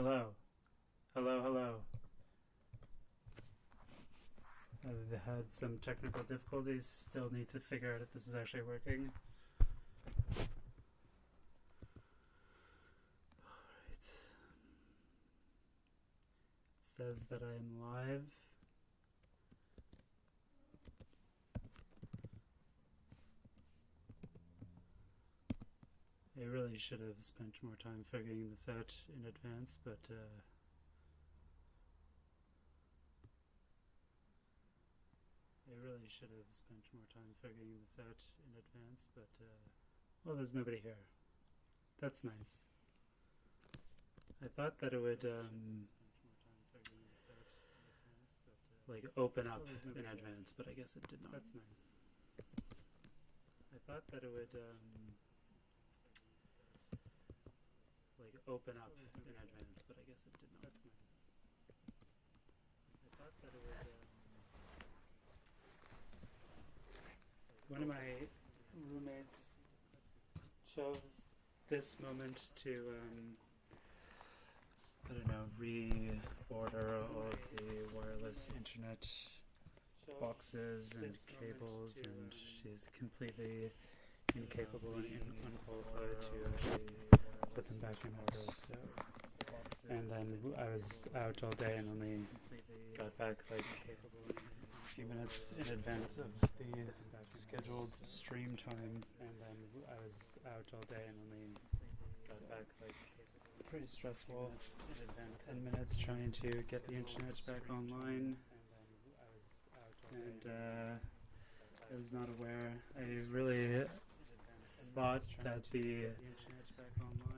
Hello. Hello, hello. I've had some technical difficulties, still need to figure out if this is actually working. Alright. It says that I am live. I really should have spent more time figuring this out in advance, but well, there's nobody here. That's nice. I thought that it would like open up in advance, but I guess it did not. That's nice. I thought that it would like open up in advance, but I guess it did not. That's nice. I thought that it would one of my roommates chose this moment to I don't know, reorder all of the wireless internet boxes and cables, and she's completely incapable and unqualified to actually put them back in order. So, and then I was out all day and only got back like a few minutes in advance of the scheduled stream time. And then I was out all day and only got back like pretty stressful. 10 minutes trying to get the internet back online, and I was not aware. I really thought that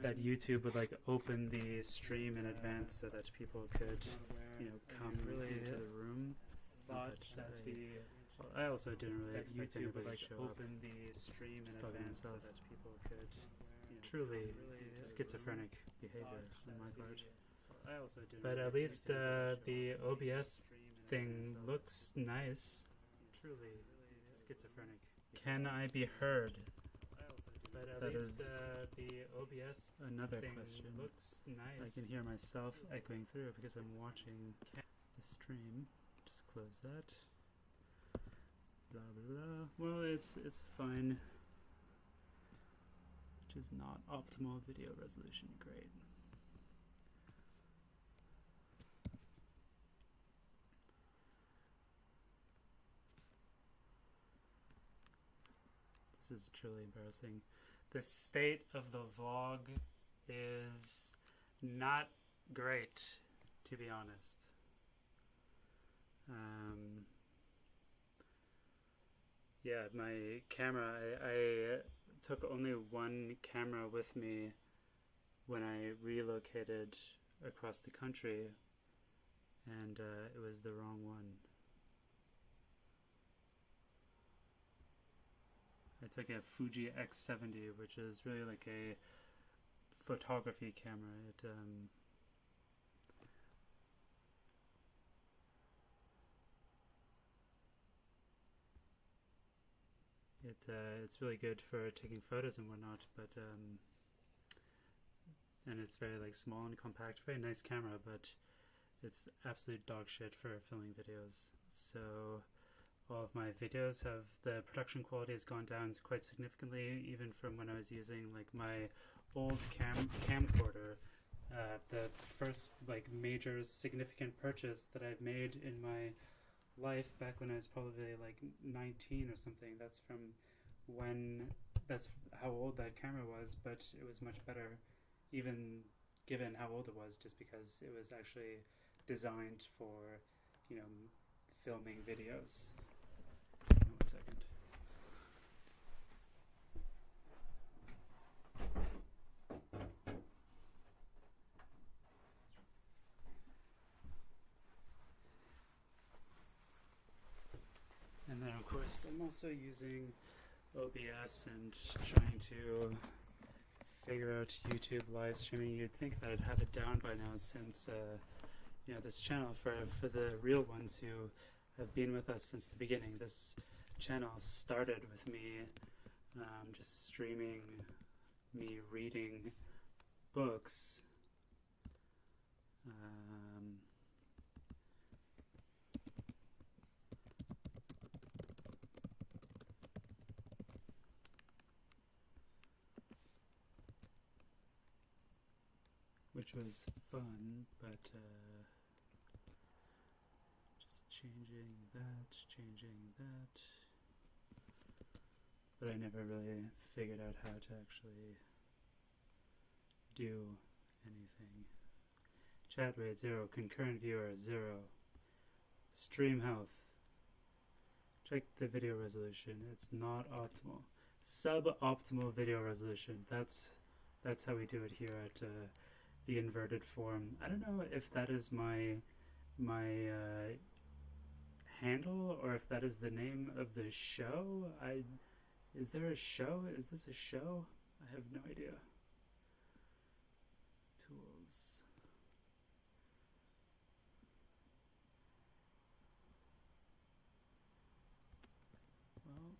that YouTube would like open the stream in advance so that people could, you know, come into the room. I also didn't really expect anybody to show up. Open the stream in advance so that people could. Truly schizophrenic behavior on my part. But at least the OBS thing looks nice. Truly schizophrenic. Can I be heard? That is the OBS another question. Looks nice. I can hear myself echoing through because I'm watching the stream. Just close that. Blah blah blah. Well, it's fine. Which is not optimal video resolution. Great. This is truly embarrassing. The state of the vlog is not great, to be honest. Yeah, my camera, I took only one camera with me when I relocated across the country, and it was the wrong one. I took a Fuji X70, which is really like a photography camera. It's really good for taking photos and whatnot, but and it's very like small and compact, very nice camera, but it's absolute dog shit for filming videos. So all of my videos have, the production quality has gone down quite significantly, even from when I was using like my old camcorder. The first like major significant purchase that I've made in my life back when I was probably like 19 or something. That's how old that camera was, but it was much better even given how old it was, just because it was actually designed for, you know, filming videos. Just give me 1 second. And then of course I'm also using OBS and trying to figure out YouTube live streaming. You'd think that I'd have it down by now, since you know, this channel, for the real ones who have been with us since the beginning. This channel started with me just streaming me reading books Um, which was fun, but just changing that. But I never really figured out how to actually do anything. Chat rate 0, concurrent viewers 0, stream health. Check the video resolution. It's not optimal. Suboptimal video resolution. That's how we do it here at the inverted form. I don't know if that is my handle or if that is the name of the show. Is there a show? Is this a show? I have no idea. Tools. Well,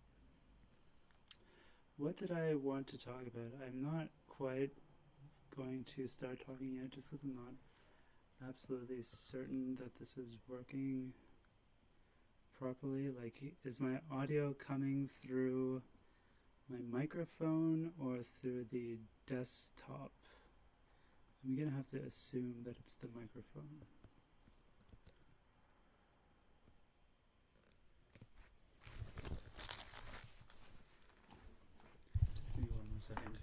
what did I want to talk about? I'm not quite going to start talking yet just because I'm not absolutely certain that this is working properly. Like, is my audio coming through my microphone or through the desktop? I'm gonna have to assume that it's the microphone. Just give me 1 more second.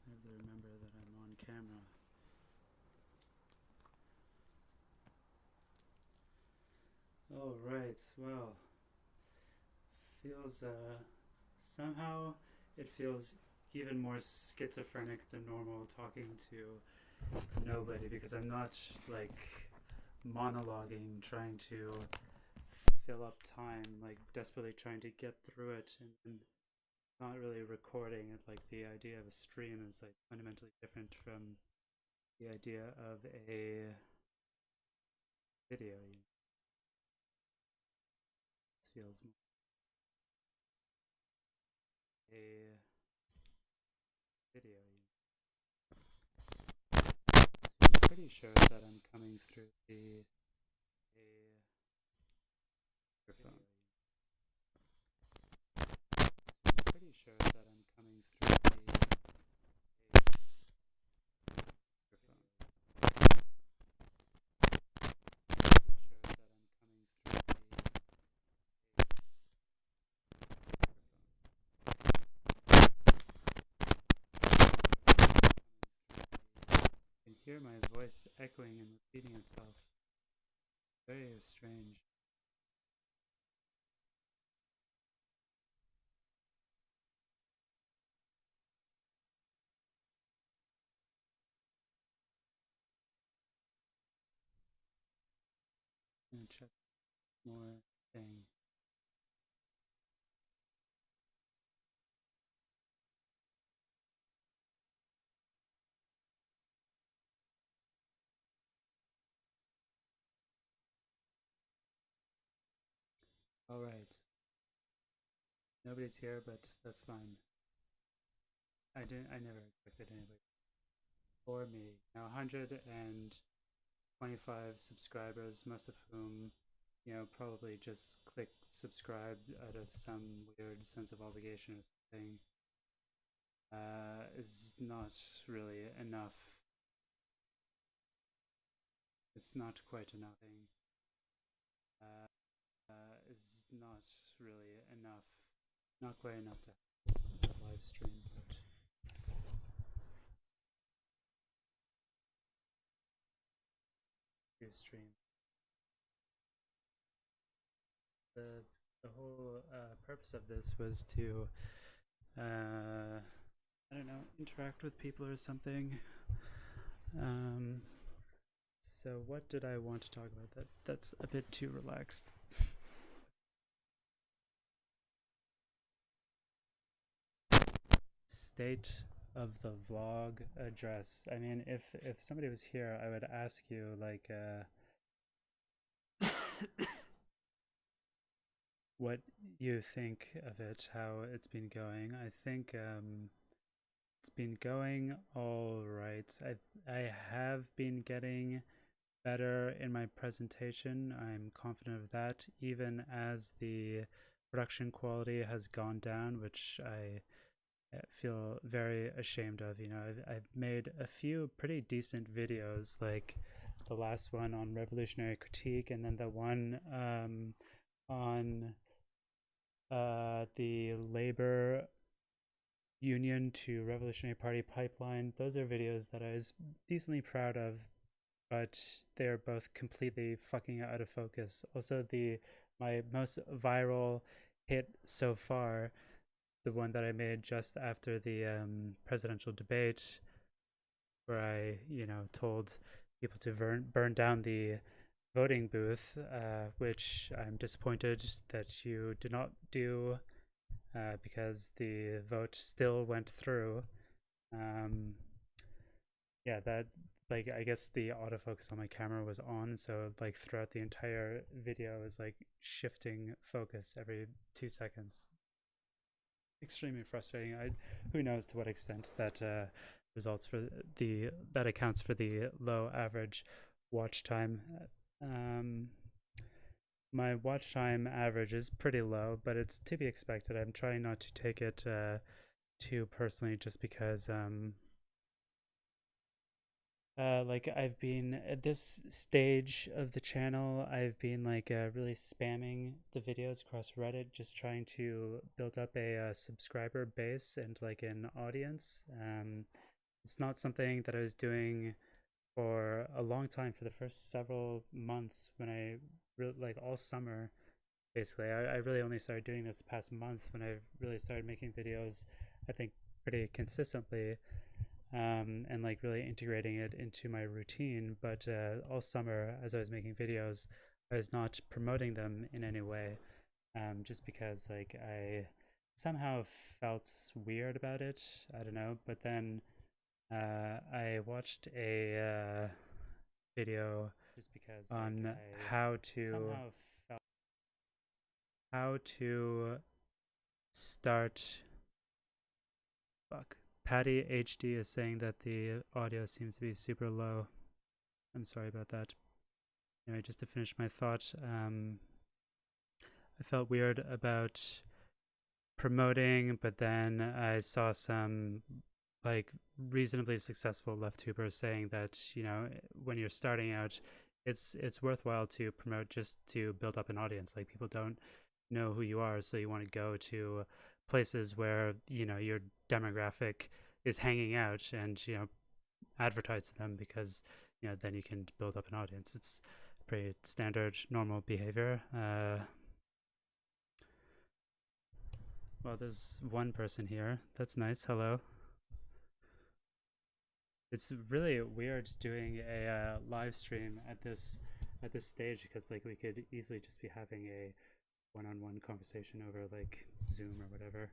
I have to remember that I'm on camera. All right, well, feels somehow it feels even more schizophrenic than normal talking to nobody because I'm not like monologuing, trying to fill up time, like desperately trying to get through it, and not really recording it. Like the idea of a stream is like fundamentally different from the idea of a video. It feels more a video. I'm pretty sure that I'm coming through the a microphone. I'm pretty sure that I'm coming through the microphone. Pretty sure that I'm coming through the I can hear my voice echoing and repeating itself. Very strange. I'm gonna check more thing. All right. Nobody's here, but that's fine. I never expected anybody. For me, now 125 subscribers, most of whom, probably just click subscribed out of some weird sense of obligation or something, is not really enough. It's not quite enough. Is not really enough. Not quite enough to have a live stream, but do a stream. The whole purpose of this was to I don't know, interact with people or something. So what did I want to talk about? That's a bit too relaxed. state of the vlog address. I mean, if somebody was here, I would ask you like what you think of it, how it's been going. I think it's been going all right. I have been getting better in my presentation. I'm confident of that, even as the production quality has gone down, which I feel very ashamed of. You know, I've made a few pretty decent videos, like the last one on revolutionary critique, and then the one on the labor union to revolutionary party pipeline. Those are videos that I was decently proud of, but they're both completely fucking out of focus. Also, the my most viral hit so far, the one that I made just after the presidential debate, where I, told people to burn down the voting booth, which I'm disappointed that you did not do, because the vote still went through. Um, yeah, that, like, I guess the autofocus on my camera was on, so like throughout the entire video I was like shifting focus every 2 seconds. Extremely frustrating. Who knows to what extent that results for the that accounts for the low average watch time. Um, my watch time average is pretty low, but it's to be expected. I'm trying not to take it too personally, just because like I've been at this stage of the channel, I've been like really spamming the videos across Reddit, just trying to build up a subscriber base and like an audience. It's not something that I was doing for a long time, for the first several months, when I really, like all summer basically. I really only started doing this the past month, when I really started making videos, I think, pretty consistently, and like really integrating it into my routine. But all summer, as I was making videos, I was not promoting them in any way, just because like I somehow felt weird about it. I don't know. But then I watched a video just because on like, how to start. Fuck. Patty HD is saying that the audio seems to be super low. I'm sorry about that. Anyway, just to finish my thought, I felt weird about promoting, but then I saw some like reasonably successful left tubers saying that, when you're starting out, it's worthwhile to promote just to build up an audience. Like, people don't know who you are, so you want to go to places where your demographic is hanging out, and advertise to them, because then you can build up an audience. It's pretty standard normal behavior. Well, there's one person here. That's nice. Hello. It's really weird doing a live stream at this stage, because like we could easily just be having a one-on-one conversation over like Zoom or whatever.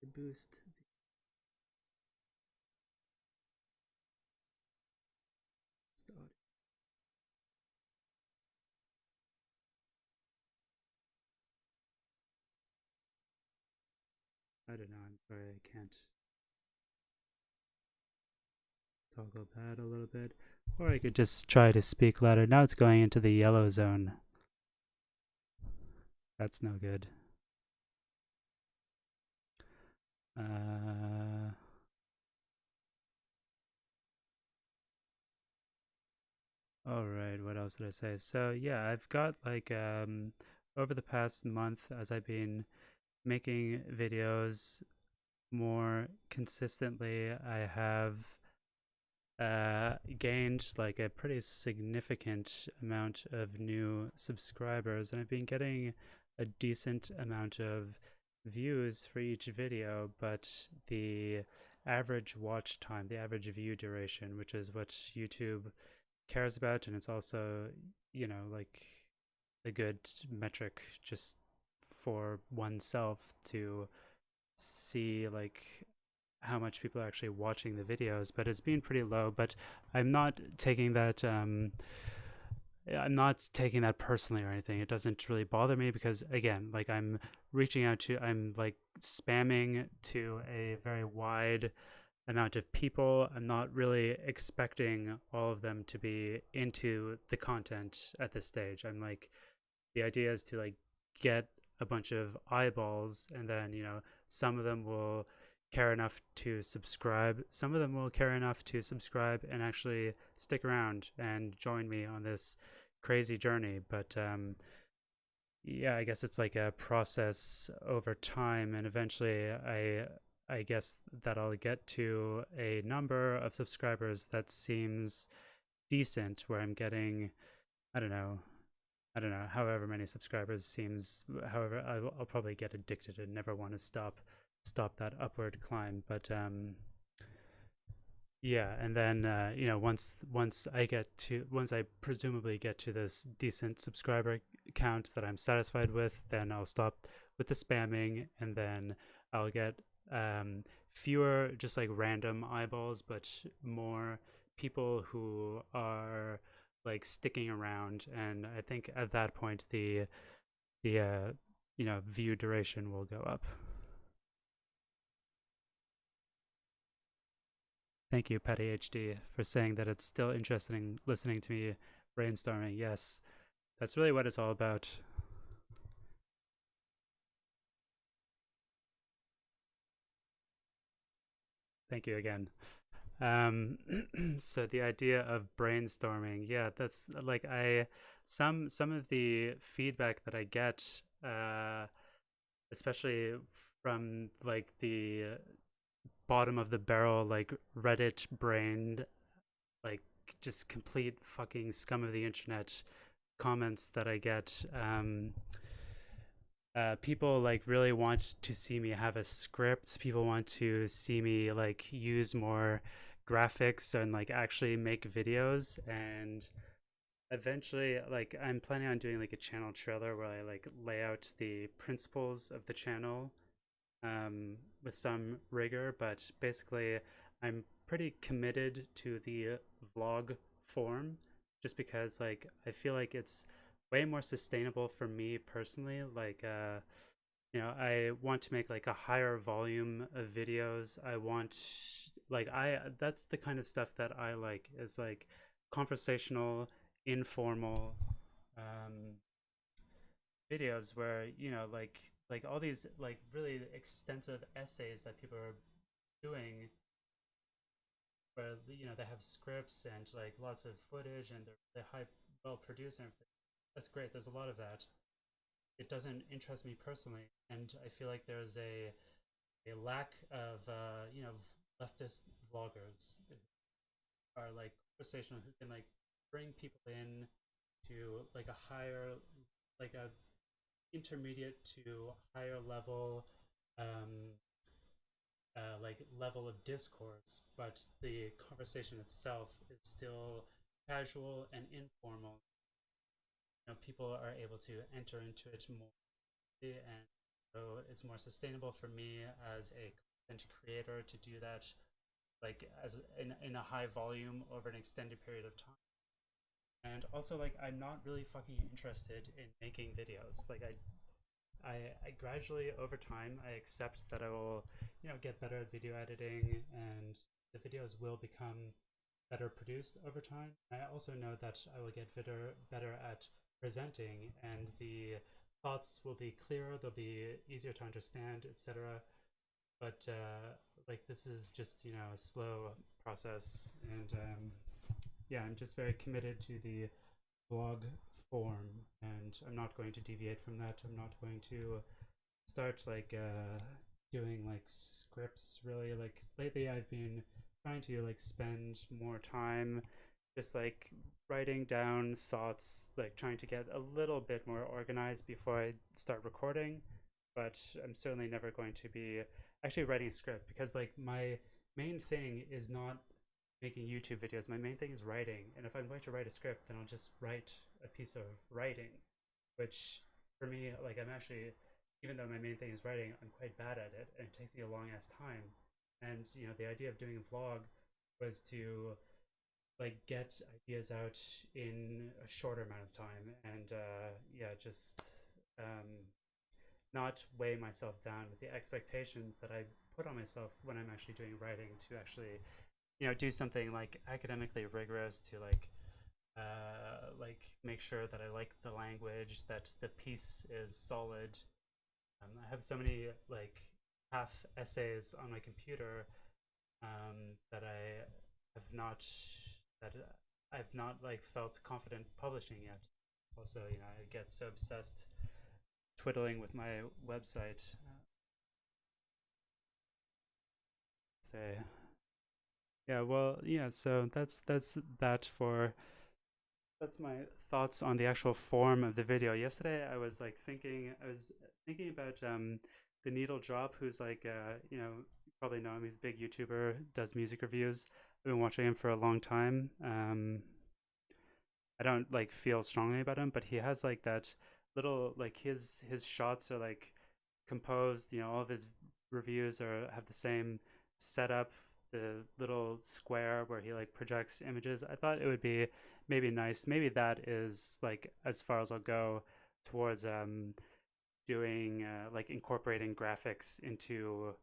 The boost. The audio. I don't know. I'm sorry. I can't toggle that a little bit. Or I could just try to speak louder. Now it's going into the yellow zone. That's no good. All right, what else did I say? So yeah, I've got like over the past month, as I've been making videos more consistently, I have gained like a pretty significant amount of new subscribers, and I've been getting a decent amount of views for each video. But the average watch time, the average view duration, which is what YouTube cares about, and it's also, like a good metric just for oneself to see like how much people are actually watching the videos, but it's been pretty low. But I'm not taking that I'm not taking that personally or anything. It doesn't really bother me because again, like I'm like spamming to a very wide amount of people. I'm not really expecting all of them to be into the content at this stage. I'm like, the idea is to like get a bunch of eyeballs, and then some of them will care enough to subscribe, some of them will care enough to subscribe and actually stick around and join me on this crazy journey. But yeah, I guess it's like a process over time, and eventually I guess that I'll get to a number of subscribers that seems decent, where I'm getting, I don't know, however many subscribers seems. However, I'll probably get addicted and never want to stop that upward climb. But yeah, and then once I presumably get to this decent subscriber count that I'm satisfied with, then I'll stop with the spamming, and then I'll get fewer just like random eyeballs, but more people who are like sticking around. And I think at that point the view duration will go up. Thank you, Patty HD, for saying that it's still interesting listening to me brainstorming. Yes, that's really what it's all about. Thank you again. Um, so the idea of brainstorming, yeah, that's like some of the feedback that I get, especially from like the bottom of the barrel, like Reddit brained, like just complete fucking scum of the internet comments that I get. People like really want to see me have a script. People want to see me like use more graphics and like actually make videos. And eventually, like I'm planning on doing like a channel trailer where I like lay out the principles of the channel with some rigor. But basically, I'm pretty committed to the vlog form, just because like I feel like it's way more sustainable for me personally. Like I want to make like a higher volume of videos. I want like I that's the kind of stuff that I like, is like conversational, informal um videos where like all these like really extensive essays that people are doing, where they have scripts and like lots of footage, and they're high, well produced and everything. That's great. There's a lot of that. It doesn't interest me personally, and I feel like there's a lack of leftist vloggers who are like conversational, who can like bring people in to like a higher, like a intermediate to higher level um like level of discourse, but the conversation itself is still casual and informal. People are able to enter into it more, and so it's more sustainable for me as a content creator to do that, like as in a high volume over an extended period of time. And also, like, I'm not really fucking interested in making videos. Like I gradually over time I accept that I will get better at video editing, and the videos will become better produced over time. I also know that I will get better at presenting, and the thoughts will be clearer, they'll be easier to understand, etc. But like this is just a slow process, and yeah, I'm just very committed to the blog form, and I'm not going to deviate from that. I'm not going to start like doing like scripts really. Like lately I've been trying to like spend more time just like writing down thoughts, like trying to get a little bit more organized before I start recording. But I'm certainly never going to be actually writing a script, because like my main thing is not making YouTube videos. My main thing is writing, and if I'm going to write a script, then I'll just write a piece of writing. which for me, like I'm actually, even though my main thing is writing, I'm quite bad at it, and it takes me a long ass time. And the idea of doing a vlog was to like get ideas out in a shorter amount of time, and yeah, just um, not weigh myself down with the expectations that I put on myself when I'm actually doing writing to actually do something like academically rigorous to like make sure that I like the language, that the piece is solid. I have so many like half essays on my computer that that I've not like felt confident publishing yet. Also, I get so obsessed twiddling with my website. Say, yeah, well, yeah. So that's that for that's my thoughts on the actual form of the video. Yesterday, I was thinking about the Needle Drop, who's like, you probably know him. He's a big YouTuber, does music reviews. I've been watching him for a long time. I don't like feel strongly about him, but he has like that little like his shots are like composed. All of his reviews are have the same setup, the little square where he like projects images. I thought it would be maybe nice. Maybe that is like as far as I'll go towards doing like incorporating graphics into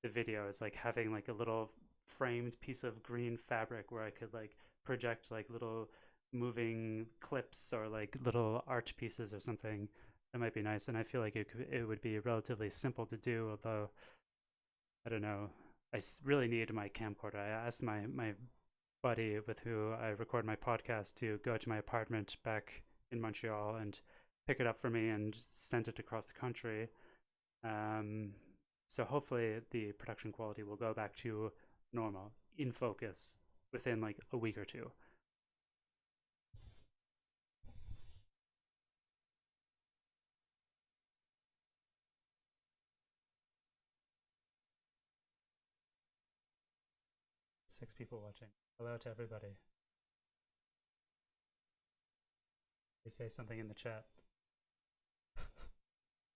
the videos, like having like a little framed piece of green fabric where I could like project like little moving clips or like little art pieces or something. That might be nice, and I feel like it would be relatively simple to do. Although I don't know, really need my camcorder. I asked my buddy with who I record my podcast to go to my apartment back in Montreal and pick it up for me and send it across the country. Um, so hopefully the production quality will go back to normal in focus within like a week or two. 6 people watching. Hello to everybody. They say something in the chat,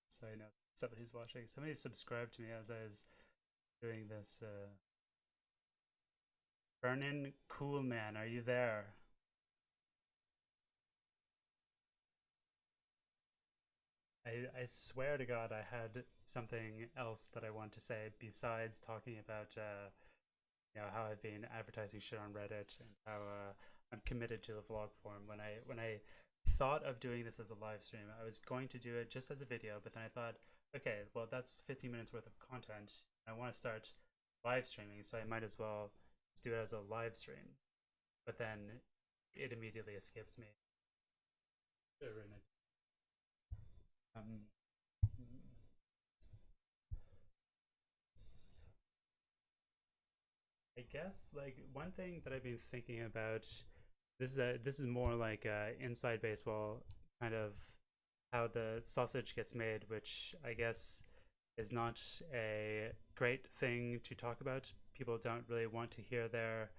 so I know somebody's watching. Somebody subscribed to me as I was doing this. Vernon Coolman, are you there? I swear to God, I had something else that I want to say besides talking about how I've been advertising shit on Reddit and how I'm committed to the vlog form. When I thought of doing this as a live stream, I was going to do it just as a video, but then I thought, okay, well that's 15 minutes worth of content. I want to start live streaming, so I might as well just do it as a live stream. But then it immediately escaped me. Um, I guess like one thing that I've been thinking about, this is more like inside baseball kind of how the sausage gets made, which I guess is not a great thing to talk about. People don't really want to hear their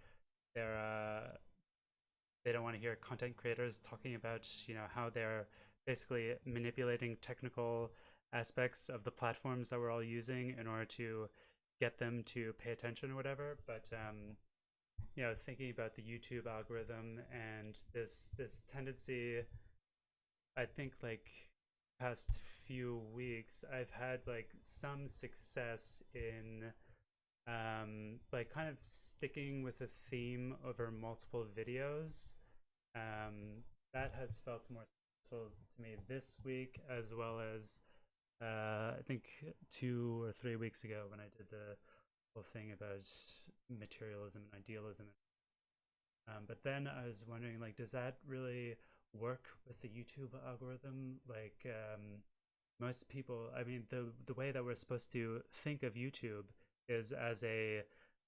they don't want to hear content creators talking about how they're basically manipulating technical aspects of the platforms that we're all using in order to get them to pay attention or whatever. But thinking about the YouTube algorithm and this tendency, I think like past few weeks, I've had like some success in like kind of sticking with a theme over multiple videos. Um, that has felt more successful to me this week, as well as I think 2 or 3 weeks ago when I did the whole thing about materialism and idealism. But then I was wondering, like, does that really work with the YouTube algorithm? Like, most people, I mean, the way that we're supposed to think of YouTube is as a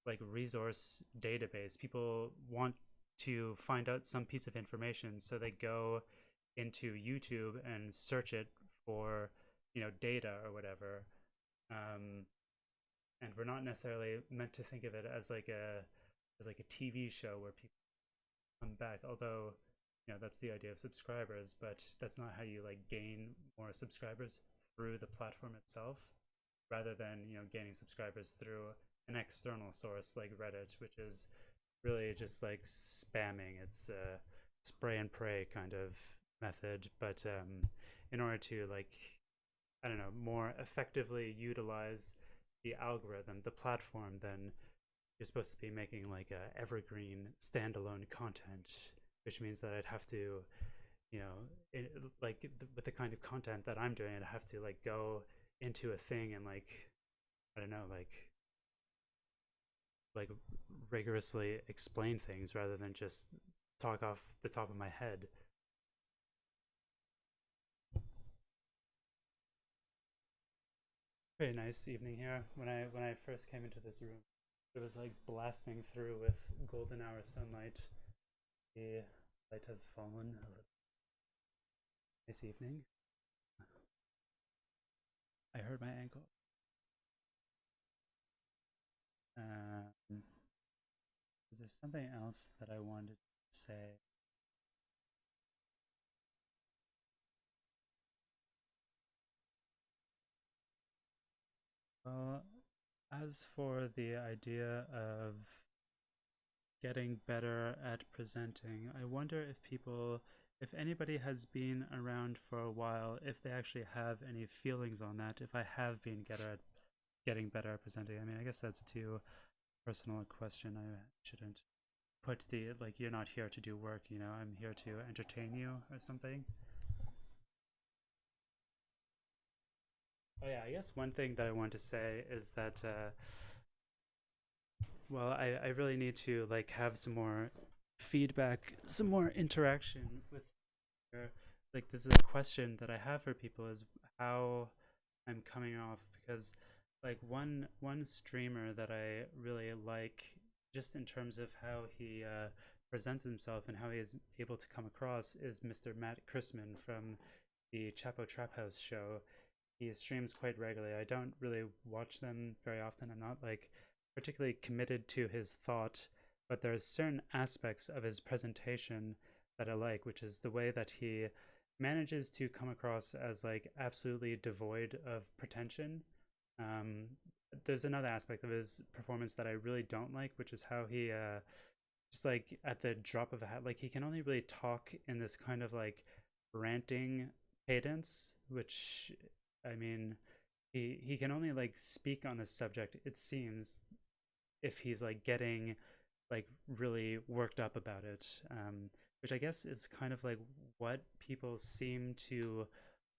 like resource database. People want to find out some piece of information, so they go into YouTube and search it for data or whatever. Um, and we're not necessarily meant to think of it as like a TV show where people come back. Although that's the idea of subscribers, but that's not how you like gain more subscribers through the platform itself, rather than gaining subscribers through an external source like Reddit, which is really just like spamming. It's a spray and pray kind of method, but in order to like I don't know more effectively utilize the algorithm, the platform, then you're supposed to be making like a evergreen standalone content, which means that I'd have to, you know, with the kind of content that I'm doing, I'd have to like go into a thing and like I don't know, like rigorously explain things rather than just talk off the top of my head. Very nice evening here. When I first came into this room, it was like blasting through with golden hour sunlight. The light has fallen a little. Nice evening. I hurt my ankle. Um, is there something else that I wanted to say? Well, as for the idea of getting better at presenting, I wonder if anybody has been around for a while, if they actually have any feelings on that, if I have been getting better at presenting. I mean, I guess that's too personal a question. I shouldn't put the, like, you're not here to do work, I'm here to entertain you or something. Oh yeah, I guess one thing that I want to say is that well, I really need to like have some more feedback, some more interaction with your, like this is a question that I have for people is how I'm coming off, because like one streamer that I really like, just in terms of how he presents himself and how he is able to come across, is Mr. Matt Chrisman from the Chapo Trap House show. He streams quite regularly. I don't really watch them very often. I'm not like particularly committed to his thought, but there's certain aspects of his presentation that I like, which is the way that he manages to come across as like absolutely devoid of pretension. Um, there's another aspect of his performance that I really don't like, which is how he just like at the drop of a hat, like he can only really talk in this kind of like ranting cadence, which I mean, he can only like speak on this subject, it seems, if he's like getting like really worked up about it, which I guess is kind of like what people seem to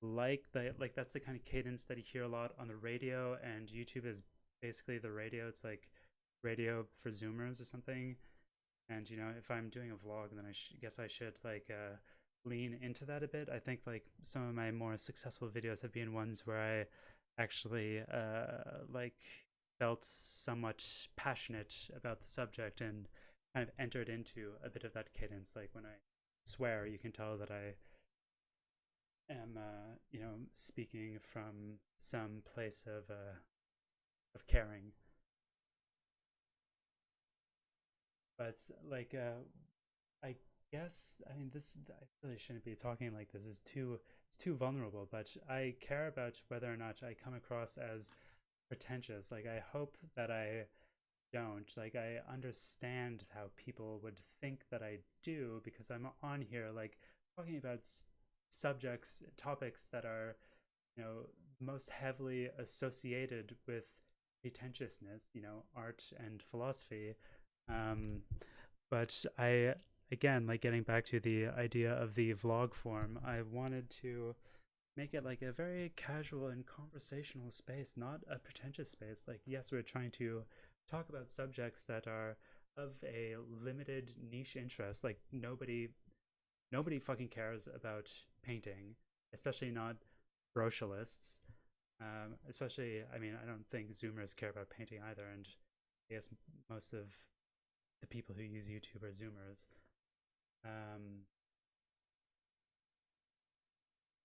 like. That like that's the kind of cadence that you hear a lot on the radio, and YouTube is basically the radio. It's like radio for Zoomers or something. And if I'm doing a vlog, then guess I should like lean into that a bit. I think like some of my more successful videos have been ones where I actually like felt somewhat passionate about the subject and kind of entered into a bit of that cadence. Like when I swear, you can tell that I am speaking from some place of caring. But like I guess, I mean, this, I really shouldn't be talking like this. It's too vulnerable, but I care about whether or not I come across as pretentious. Like I hope that I don't. Like I understand how people would think that I do, because I'm on here like talking about subjects, topics that are, most heavily associated with pretentiousness, art and philosophy. Um, but I, again, like getting back to the idea of the vlog form, I wanted to make it like a very casual and conversational space, not a pretentious space. Like, yes, we're trying to talk about subjects that are of a limited niche interest. Like nobody fucking cares about painting, especially not brochurists. Especially, I mean, I don't think Zoomers care about painting either, and I guess most of the people who use YouTube are Zoomers. Um,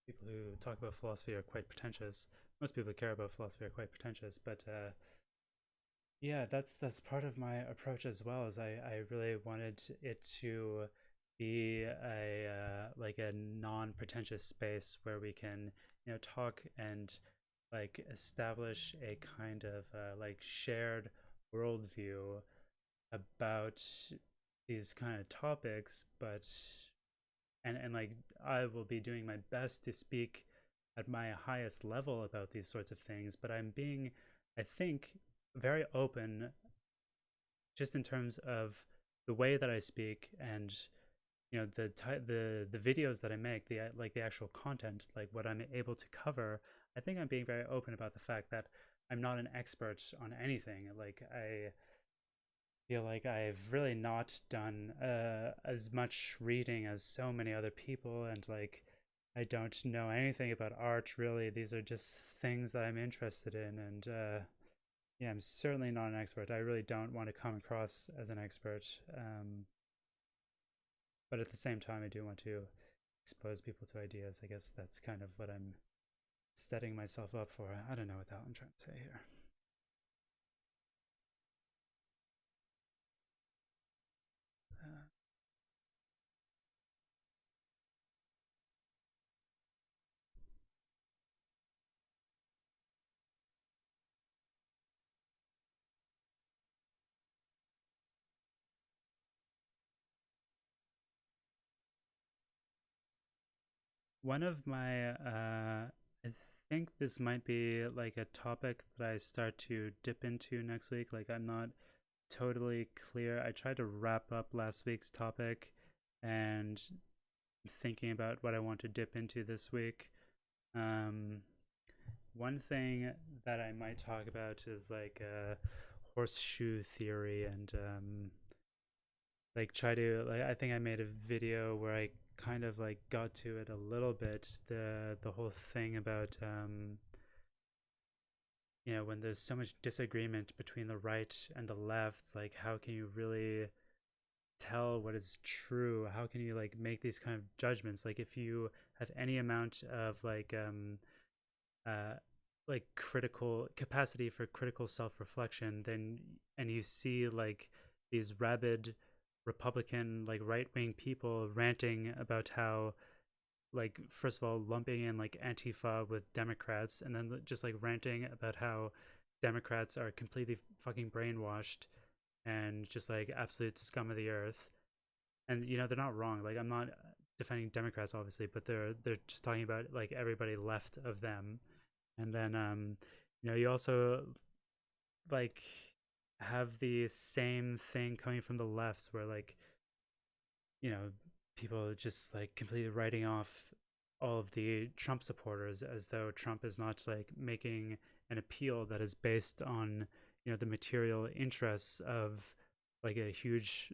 People who talk about philosophy are quite pretentious. Most people who care about philosophy are quite pretentious, but yeah, that's part of my approach as well. Is I really wanted it to be a like a non-pretentious space where we can, talk and like establish a kind of like shared worldview about these kind of topics, but and like I will be doing my best to speak at my highest level about these sorts of things, but I'm being, I think, very open just in terms of the way that I speak and the videos that I make, the like the actual content, like what I'm able to cover. I think I'm being very open about the fact that I'm not an expert on anything. Like I feel like I've really not done as much reading as so many other people, and like I don't know anything about art really. These are just things that I'm interested in, and yeah, I'm certainly not an expert. I really don't want to come across as an expert, but at the same time, I do want to expose people to ideas. I guess that's kind of what I'm setting myself up for. I don't know what the hell I'm trying to say here. Uh, One of my, I think this might be like a topic that I start to dip into next week. Like, I'm not totally clear. I tried to wrap up last week's topic and thinking about what I want to dip into this week. Um, One thing that I might talk about is like horseshoe theory and like try to like I think I made a video where I kind of like got to it a little bit, the whole thing about when there's so much disagreement between the right and the left, like how can you really tell what is true? How can you like make these kind of judgments? Like if you have any amount of uh like critical capacity for critical self-reflection, then and you see like these rabid Republican like right-wing people ranting about how like first of all lumping in like Antifa with Democrats, and then just like ranting about how Democrats are completely fucking brainwashed and just like absolute scum of the earth. And they're not wrong. Like I'm not defending Democrats obviously, but they're just talking about like everybody left of them. And then you also like have the same thing coming from the left where like you know people are just like completely writing off all of the Trump supporters as though Trump is not like making an appeal that is based on the material interests of like a huge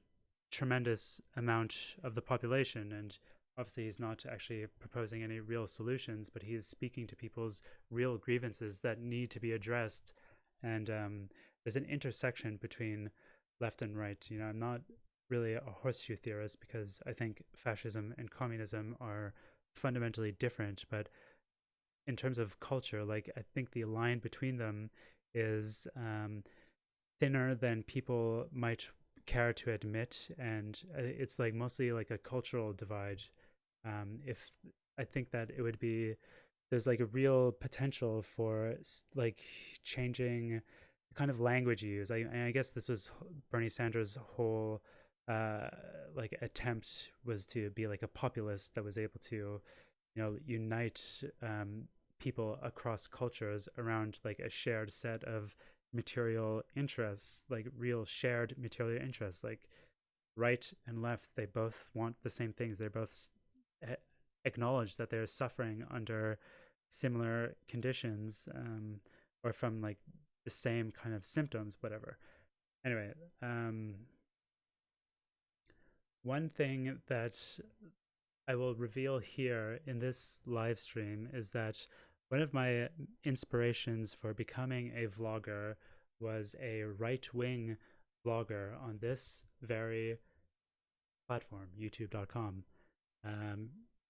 tremendous amount of the population. And obviously he's not actually proposing any real solutions, but he's speaking to people's real grievances that need to be addressed. And there's an intersection between left and right. I'm not really a horseshoe theorist because I think fascism and communism are fundamentally different, but in terms of culture, like I think the line between them is thinner than people might care to admit, and it's like mostly like a cultural divide. If I think that it would be there's like a real potential for like changing the kind of language you use. I guess this was Bernie Sanders' whole uh, like attempt was to be like a populist that was able to unite people across cultures around like a shared set of material interests, like real shared material interests. Like right and left, they both want the same things. They both acknowledge that they're suffering under similar conditions, or from like the same kind of symptoms, whatever. Anyway, one thing that I will reveal here in this live stream is that one of my inspirations for becoming a vlogger was a right-wing vlogger on this very platform, youtube.com. Um,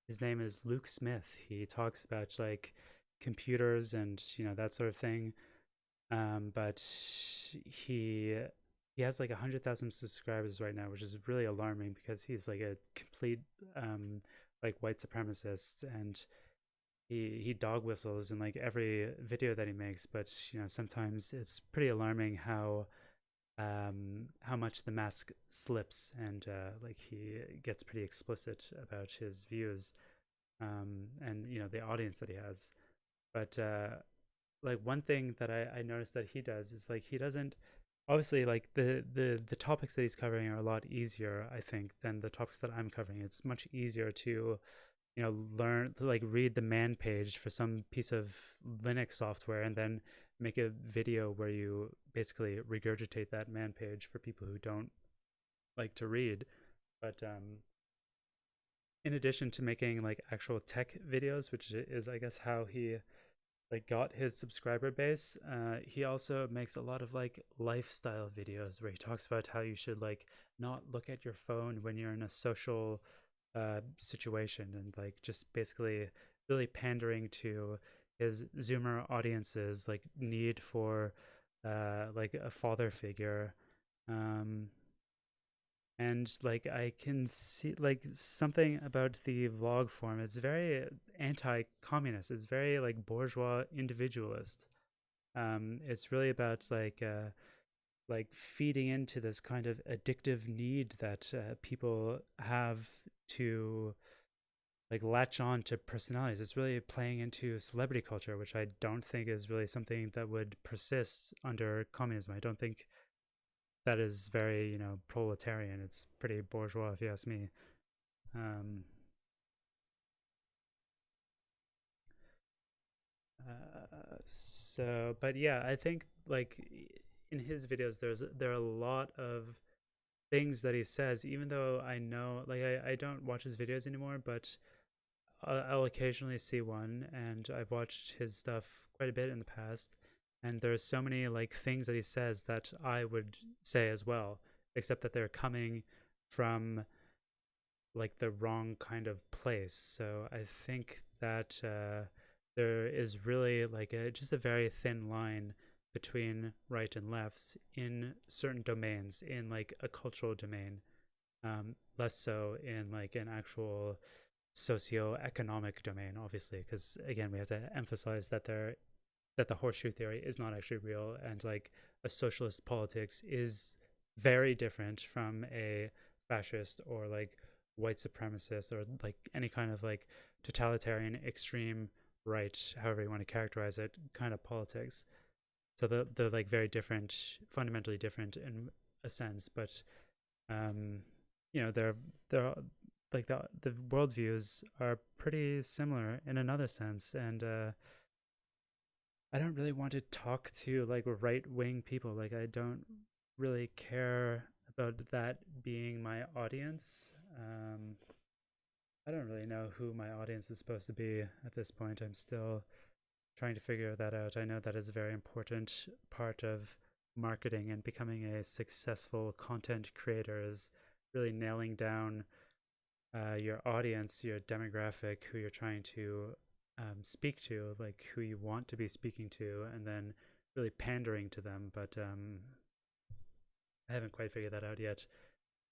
his name is Luke Smith. He talks about like computers and that sort of thing. But he he has like 100,000 subscribers right now, which is really alarming because he's like a complete um, like white supremacist, and he dog whistles in like every video that he makes. But sometimes it's pretty alarming how much the mask slips, and like he gets pretty explicit about his views, and the audience that he has. But like one thing that I noticed that he does is like he doesn't obviously like the topics that he's covering are a lot easier, I think, than the topics that I'm covering. It's much easier to learn to like read the man page for some piece of Linux software and then make a video where you basically regurgitate that man page for people who don't like to read. But in addition to making like actual tech videos, which is I guess how he like got his subscriber base, he also makes a lot of like lifestyle videos where he talks about how you should like not look at your phone when you're in a social situation, and like just basically really pandering to his Zoomer audience's like need for like a father figure. Um, and like I can see like something about the vlog form. It's very anti-communist. It's very like bourgeois individualist. It's really about like feeding into this kind of addictive need that people have to like latch on to personalities. It's really playing into celebrity culture, which I don't think is really something that would persist under communism. I don't think that is very proletarian. It's pretty bourgeois, if you ask me. Um, but yeah, I think like in his videos, there are a lot of things that he says. Even though I know, like, I don't watch his videos anymore, but I'll occasionally see one, and I've watched his stuff quite a bit in the past. And there's so many like things that he says that I would say as well, except that they're coming from like the wrong kind of place. So I think that there is really like just a very thin line between right and lefts in certain domains, in like a cultural domain, less so in like an actual socio-economic domain, obviously, because again, we have to emphasize that the horseshoe theory is not actually real, and like a socialist politics is very different from a fascist or like white supremacist or like any kind of like totalitarian extreme right, however you want to characterize it, kind of politics. So they're like very different, fundamentally different in a sense, but um, they're like the worldviews are pretty similar in another sense, and I don't really want to talk to like right wing people. Like I don't really care about that being my audience. I don't really know who my audience is supposed to be at this point. I'm still trying to figure that out. I know that is a very important part of marketing and becoming a successful content creator is really nailing down your audience, your demographic, who you're trying to speak to, like who you want to be speaking to, and then really pandering to them. But I haven't quite figured that out yet.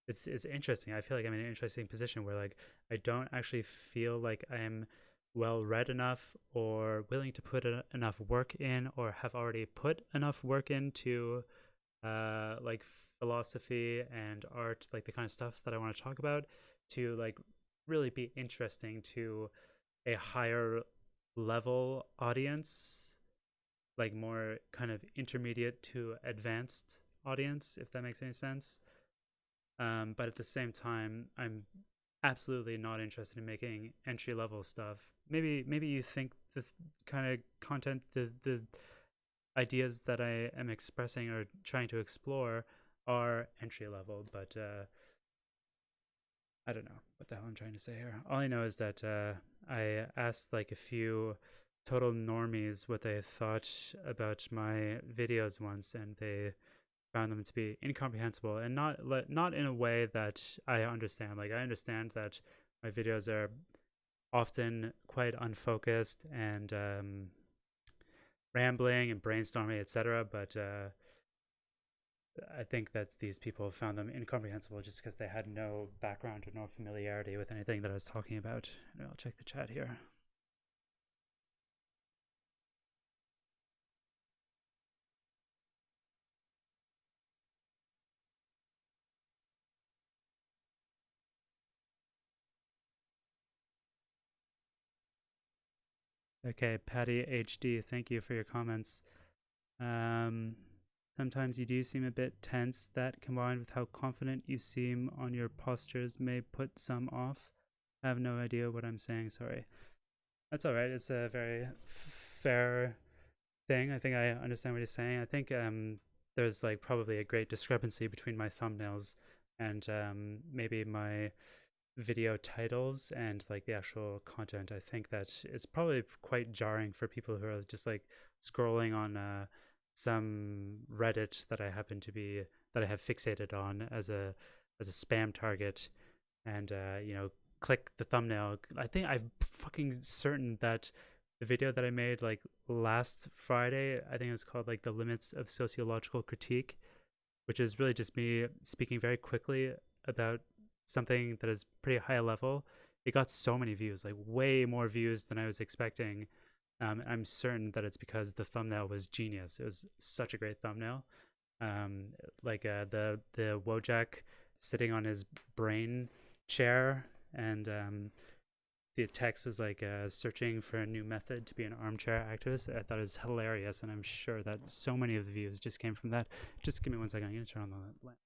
It's interesting. I feel like I'm in an interesting position where like I don't actually feel like I'm well read enough or willing to put enough work in, or have already put enough work into like philosophy and art, like the kind of stuff that I want to talk about, to like really be interesting to a higher level audience, like more kind of intermediate to advanced audience, if that makes any sense. But at the same time, I'm absolutely not interested in making entry level stuff. Maybe you think the kind of content, the ideas that I am expressing or trying to explore are entry level, but I don't know what the hell I'm trying to say here. All I know is that I asked like a few total normies what they thought about my videos once, and they found them to be incomprehensible, and not in a way that I understand. Like I understand that my videos are often quite unfocused and rambling and brainstorming, etc. But I think that these people found them incomprehensible just because they had no background or no familiarity with anything that I was talking about. I'll check the chat here. Okay, Patty HD, thank you for your comments. Um, Sometimes you do seem a bit tense. That combined with how confident you seem on your postures may put some off. I have no idea what I'm saying, sorry. That's all right. It's a very fair thing. I think I understand what he's saying. I think there's like probably a great discrepancy between my thumbnails and maybe my video titles and like the actual content. I think that it's probably quite jarring for people who are just like scrolling on some Reddit that I happen to be that I have fixated on as a spam target, and click the thumbnail. I think I'm fucking certain that the video that I made like last Friday, I think it was called like the limits of sociological critique, which is really just me speaking very quickly about something that is pretty high level. It got so many views, like way more views than I was expecting. I'm certain that it's because the thumbnail was genius. It was such a great thumbnail. Um, like the Wojak sitting on his brain chair, and the text was like searching for a new method to be an armchair activist. I thought it was hilarious, and I'm sure that so many of the views just came from that. Just give me 1 second. I'm gonna turn on the lamp.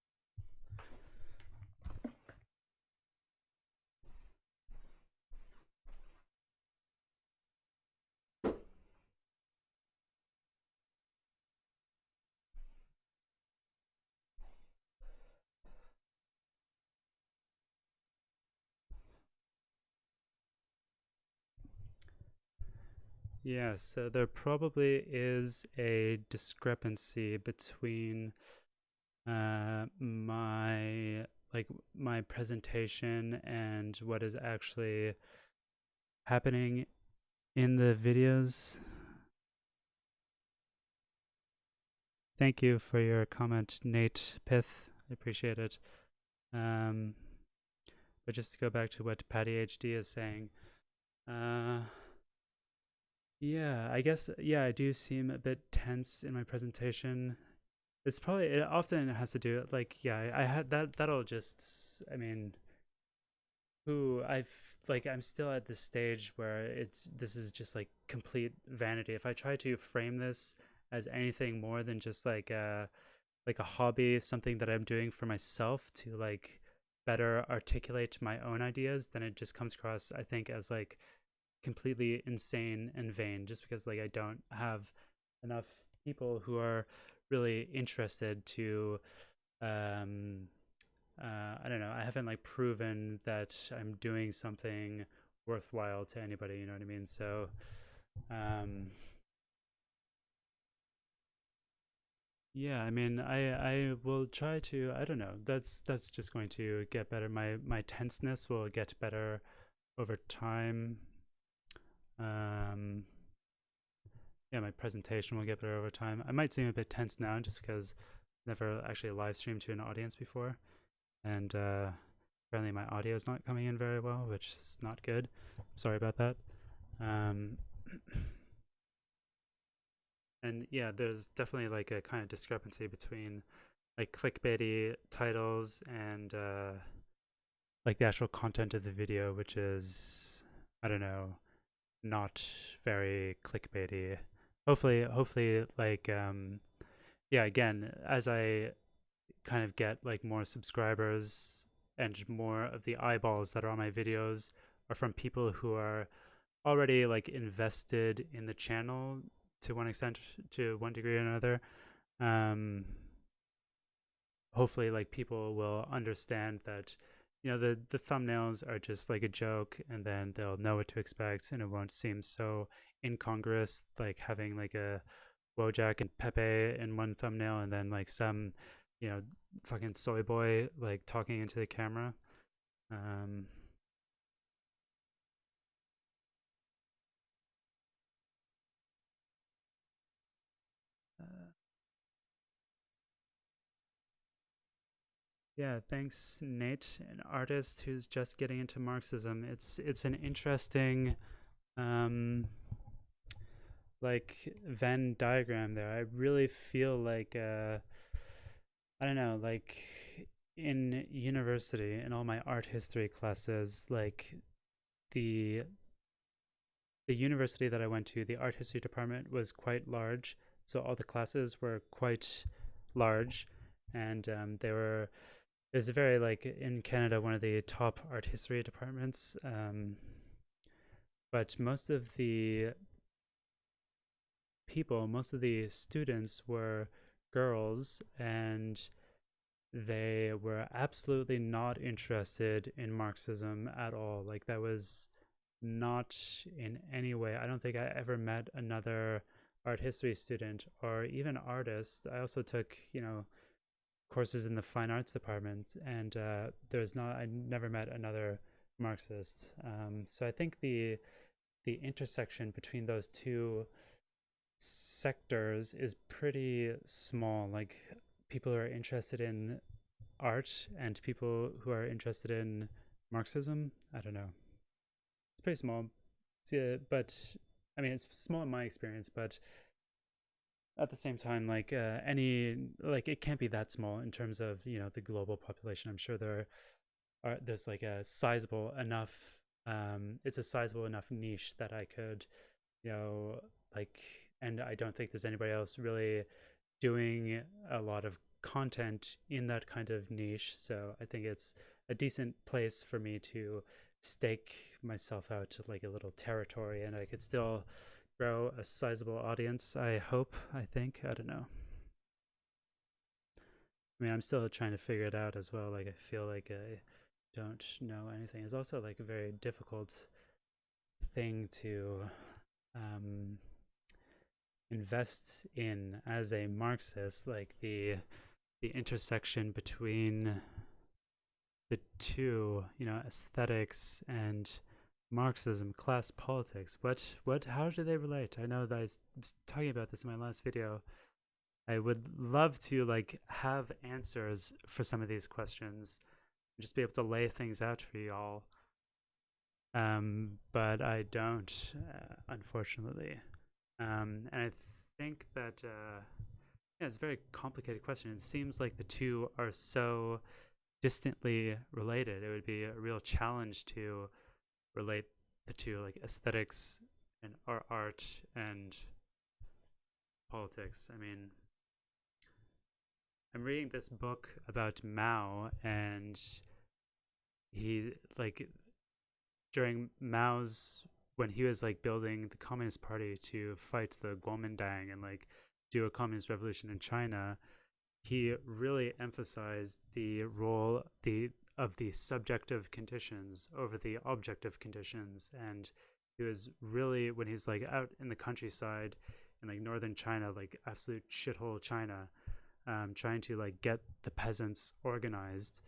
Yeah, so there probably is a discrepancy between my presentation and what is actually happening in the videos. Thank you for your comment, Nate Pith. I appreciate it. Um, but just to go back to what Patty HD is saying, uh, yeah, I guess yeah, I do seem a bit tense in my presentation. It's probably it often has to do like yeah, I had that that'll just I mean, who I've like I'm still at this stage where this is just like complete vanity. If I try to frame this as anything more than just like a hobby, something that I'm doing for myself to like better articulate my own ideas, then it just comes across I think as like completely insane and vain just because like I don't have enough people who are really interested to um I don't know, I haven't like proven that I'm doing something worthwhile to anybody, you know what I mean? So um yeah, I mean I will try to I don't know. That's just going to get better. My tenseness will get better over time. Um yeah, my presentation will get better over time. I might seem a bit tense now just because I've never actually live streamed to an audience before, and apparently my audio is not coming in very well, which is not good. Sorry about that. Um, and yeah, there's definitely like a kind of discrepancy between like clickbaity titles and like the actual content of the video, which is I don't know, not very clickbaity. Hopefully, like yeah, again, as I kind of get like more subscribers and more of the eyeballs that are on my videos are from people who are already like invested in the channel to one extent, to one degree or another. um Hopefully like people will understand that the thumbnails are just like a joke, and then they'll know what to expect, and it won't seem so incongruous like having like a Wojak and Pepe in one thumbnail and then like some you know fucking soy boy like talking into the camera. um Yeah, thanks, Nate. An artist who's just getting into Marxism. It's an interesting um, like Venn diagram there. I really feel like I don't know, like in university in all my art history classes, like the the university that I went to, the art history department was quite large, so all the classes were quite large, and they were. It was a very like in Canada one of the top art history departments, but most of the students were girls, and they were absolutely not interested in Marxism at all. Like that was not in any way. I don't think I ever met another art history student or even artist. I also took, courses in the fine arts department, and I never met another Marxist. So I think the intersection between those two sectors is pretty small. Like people who are interested in art and people who are interested in Marxism. I don't know. It's pretty small. But I mean, it's small in my experience, but at the same time, like it can't be that small in terms of the global population. I'm sure there's like a sizable enough. It's a sizable enough niche that I could, you know, like, and I don't think there's anybody else really doing a lot of content in that kind of niche. So I think it's a decent place for me to stake myself out to like a little territory, and I could still grow a sizable audience. I hope. I think. I don't know. I mean, I'm still trying to figure it out as well. Like, I feel like I don't know anything. It's also like a very difficult thing to um, invest in as a Marxist. Like the intersection between the two, aesthetics and Marxism, class politics. How do they relate? I know that I was talking about this in my last video. I would love to like have answers for some of these questions, and just be able to lay things out for y'all. But I don't, unfortunately. And I think that yeah, it's a very complicated question. It seems like the two are so distantly related. It would be a real challenge to relate the two, like aesthetics and art and politics. I mean, I'm reading this book about Mao, and he like during Mao's when he was like building the Communist Party to fight the Kuomintang and like do a communist revolution in China, he really emphasized the role of the subjective conditions over the objective conditions. And he was really, when he's like out in the countryside in like northern China, like absolute shithole China, trying to like get the peasants organized,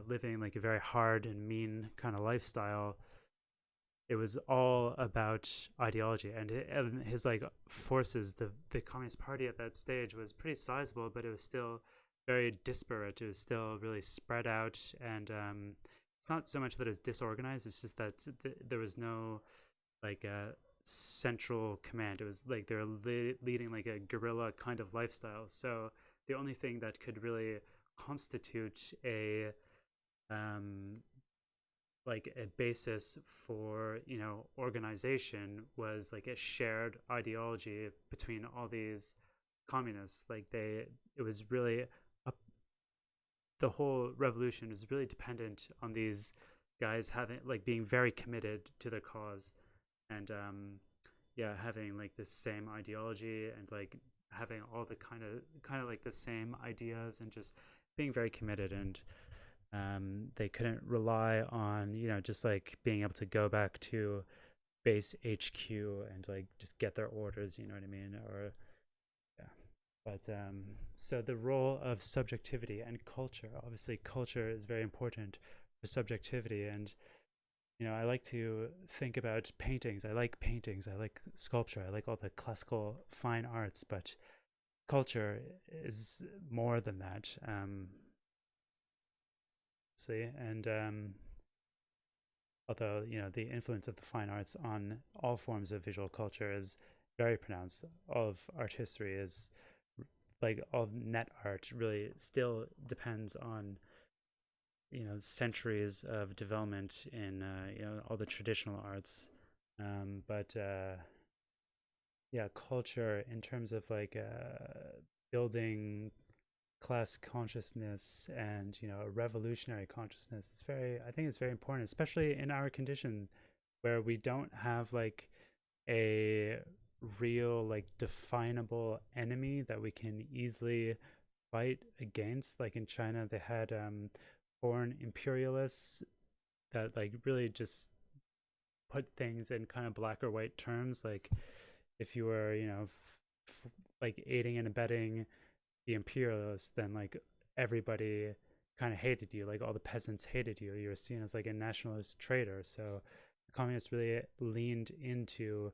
living like a very hard and mean kind of lifestyle. It was all about ideology, and his like forces. The Communist Party at that stage was pretty sizable, but it was still very disparate. It was still really spread out, and it's not so much that it's disorganized. It's just that there was no like central command. It was like they were leading like a guerrilla kind of lifestyle. So the only thing that could really constitute a um, like a basis for organization was like a shared ideology between all these communists. Like it was really a, the whole revolution was really dependent on these guys having like being very committed to their cause, and yeah, having like the same ideology, and like having all the kind of like the same ideas, and just being very committed. And they couldn't rely on just like being able to go back to base HQ and like just get their orders, you know what I mean? Or yeah. But so the role of subjectivity and culture, obviously culture is very important for subjectivity. And I like to think about paintings. I like paintings, I like sculpture, I like all the classical fine arts, but culture is more than that. See, and although the influence of the fine arts on all forms of visual culture is very pronounced, all of art history is like all of net art really still depends on centuries of development in all the traditional arts, but yeah, culture in terms of like building class consciousness and a revolutionary consciousness, it's very I think it's very important, especially in our conditions where we don't have like a real like definable enemy that we can easily fight against. Like in China they had foreign imperialists that like really just put things in kind of black or white terms. Like if you were like aiding and abetting the imperialists, then like everybody kind of hated you. Like all the peasants hated you. You were seen as like a nationalist traitor. So the communists really leaned into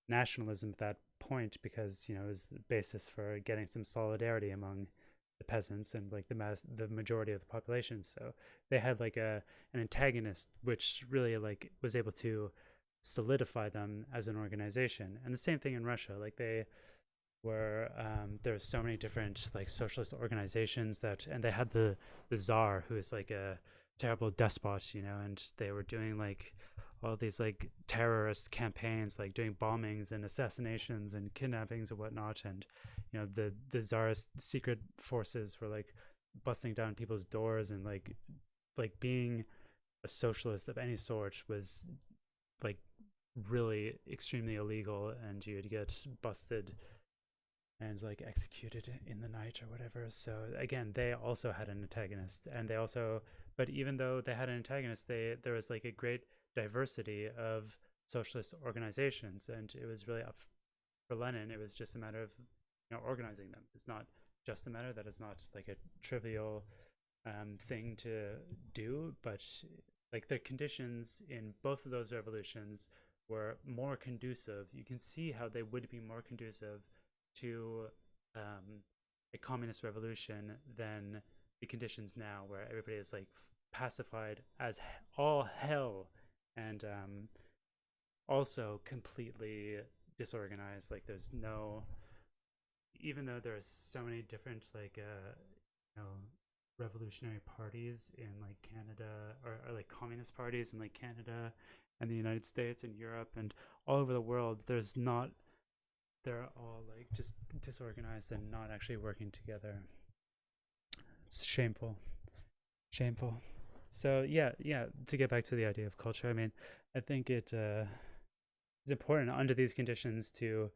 nationalism at that point because it was the basis for getting some solidarity among the peasants and like the majority of the population. So they had like an antagonist which really like was able to solidify them as an organization. And the same thing in Russia. Like they where there's so many different like socialist organizations that, and they had the czar, who is like a terrible despot, and they were doing like all these like terrorist campaigns, like doing bombings and assassinations and kidnappings and whatnot. And the czar's secret forces were like busting down people's doors, and like being a socialist of any sort was like really extremely illegal, and you'd get busted and like executed in the night or whatever. So again, they also had an antagonist, and they also, but even though they had an antagonist, there was like a great diversity of socialist organizations, and it was really up for Lenin. It was just a matter of organizing them. It's not just a matter that is not like a trivial thing to do, but like the conditions in both of those revolutions were more conducive. You can see how they would be more conducive to a communist revolution than the conditions now, where everybody is like pacified as all hell, and also completely disorganized. Like there's no, even though there's so many different like you know revolutionary parties in like Canada, or like communist parties in like Canada and the United States and Europe and all over the world, there's not, they're all like just disorganized and not actually working together. It's shameful. Shameful. So yeah, to get back to the idea of culture, I mean, I think it is important under these conditions to,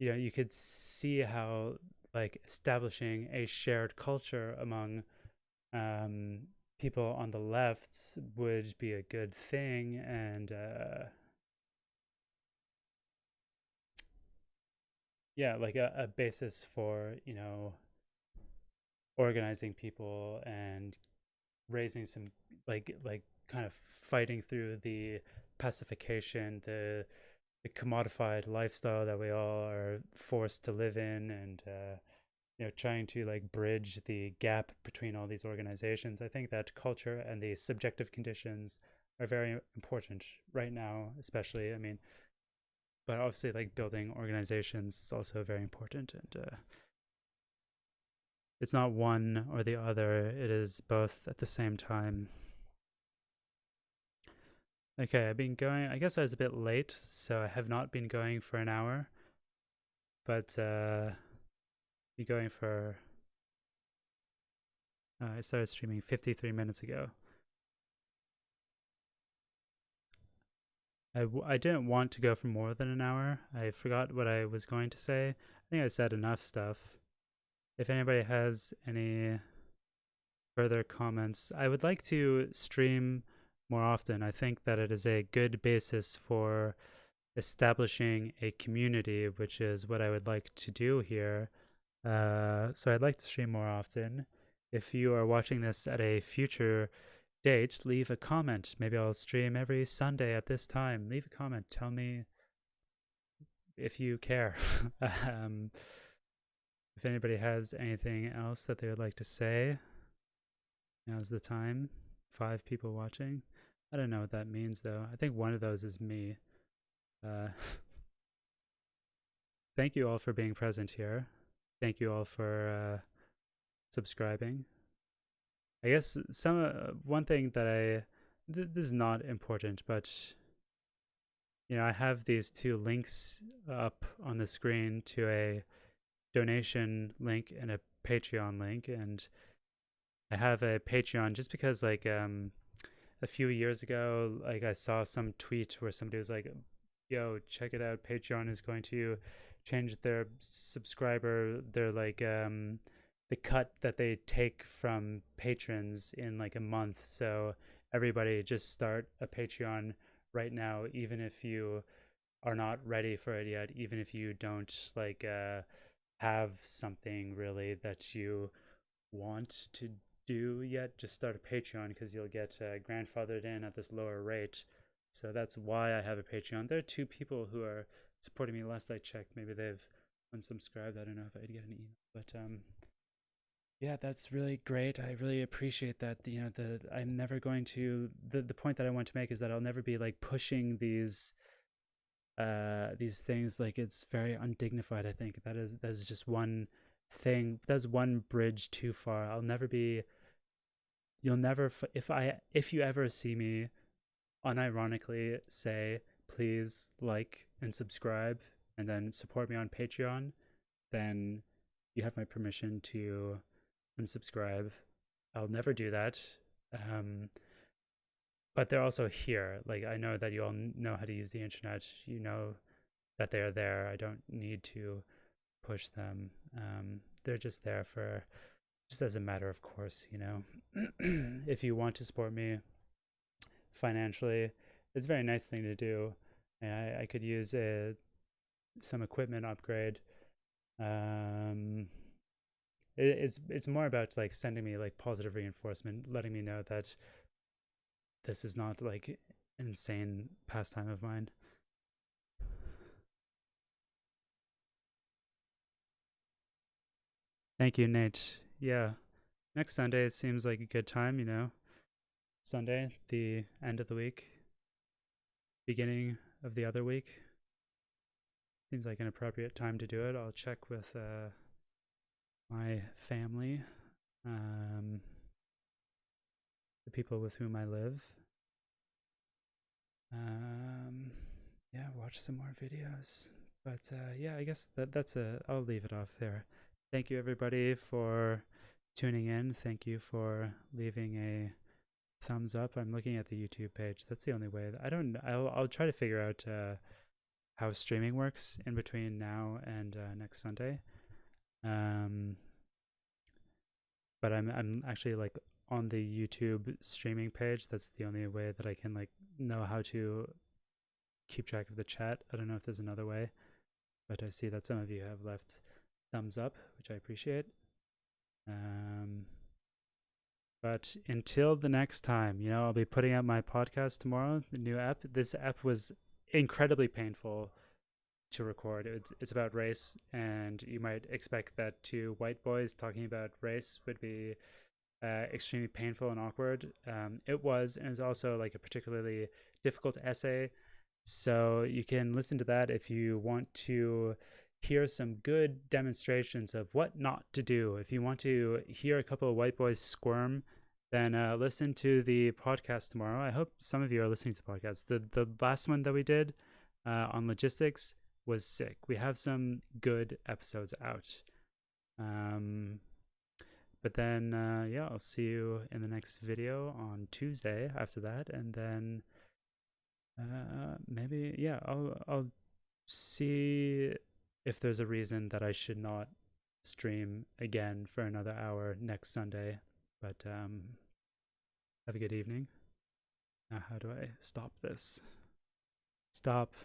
you could see how like establishing a shared culture among um, people on the left would be a good thing. And yeah, like a basis for organizing people and raising some like kind of fighting through the pacification, the commodified lifestyle that we all are forced to live in, and trying to like bridge the gap between all these organizations. I think that culture and the subjective conditions are very important right now, especially. I mean, but obviously like building organizations is also very important, and it's not one or the other, it is both at the same time. Okay, I've been going, I guess I was a bit late, so I have not been going for an hour, but be going for I started streaming 53 minutes ago. I didn't want to go for more than an hour. I forgot what I was going to say. I think I said enough stuff. If anybody has any further comments, I would like to stream more often. I think that it is a good basis for establishing a community, which is what I would like to do here. So I'd like to stream more often. If you are watching this at a future date, leave a comment. Maybe I'll stream every Sunday at this time. Leave a comment. Tell me if you care. um, if anybody has anything else that they would like to say, now's the time. 5 people watching. I don't know what that means though. I think one of those is me. Uh, thank you all for being present here. Thank you all for subscribing. I guess one thing that this is not important, but I have these two links up on the screen to a donation link and a Patreon link, and I have a Patreon just because a few years ago, like I saw some tweet where somebody was like, "Yo, check it out! Patreon is going to change their subscriber, their the cut that they take from patrons in like a month. So everybody just start a Patreon right now, even if you are not ready for it yet, even if you don't have something really that you want to do yet, just start a Patreon because you'll get grandfathered in at this lower rate. So that's why I have a Patreon. There are two people who are supporting me. Last I checked, maybe they've unsubscribed. I don't know if I'd get an email, but yeah, that's really great. I really appreciate that. I'm never going to the point that I want to make is that I'll never be like pushing these things. Like, it's very undignified. I think that is just one thing. That's one bridge too far. I'll never be. You'll never if you ever see me unironically say please like and subscribe and then support me on Patreon, then you have my permission to unsubscribe. I'll never do that. Um, but they're also here. Like, I know that you all know how to use the internet. You know that they're there. I don't need to push them. They're just there for just as a matter of course. If you want to support me financially, it's a very nice thing to do. And I could use some equipment upgrade. Um, it's more about like sending me like positive reinforcement, letting me know that this is not like an insane pastime of mine. Thank you, Nate. Yeah, next Sunday seems like a good time. Sunday, the end of the week, beginning of the other week. Seems like an appropriate time to do it. I'll check with my family, um, the people with whom I live. Um, yeah, watch some more videos. But yeah, I guess that's a. I'll leave it off there. Thank you everybody for tuning in. Thank you for leaving a thumbs up. I'm looking at the YouTube page. That's the only way. I don't. I'll try to figure out how streaming works in between now and next Sunday. Um, but I'm actually like on the YouTube streaming page. That's the only way that I can like know how to keep track of the chat. I don't know if there's another way, but I see that some of you have left thumbs up, which I appreciate. But until the next time, I'll be putting out my podcast tomorrow, the new app. This app was incredibly painful to record. It's about race, and you might expect that two white boys talking about race would be extremely painful and awkward. It was, and it's also like a particularly difficult essay. So you can listen to that if you want to hear some good demonstrations of what not to do. If you want to hear a couple of white boys squirm, then listen to the podcast tomorrow. I hope some of you are listening to the podcast. The last one that we did on logistics was sick. We have some good episodes out. But then, yeah, I'll see you in the next video on Tuesday after that. And then maybe, yeah, I'll see if there's a reason that I should not stream again for another hour next Sunday. But have a good evening. Now, how do I stop this? Stop.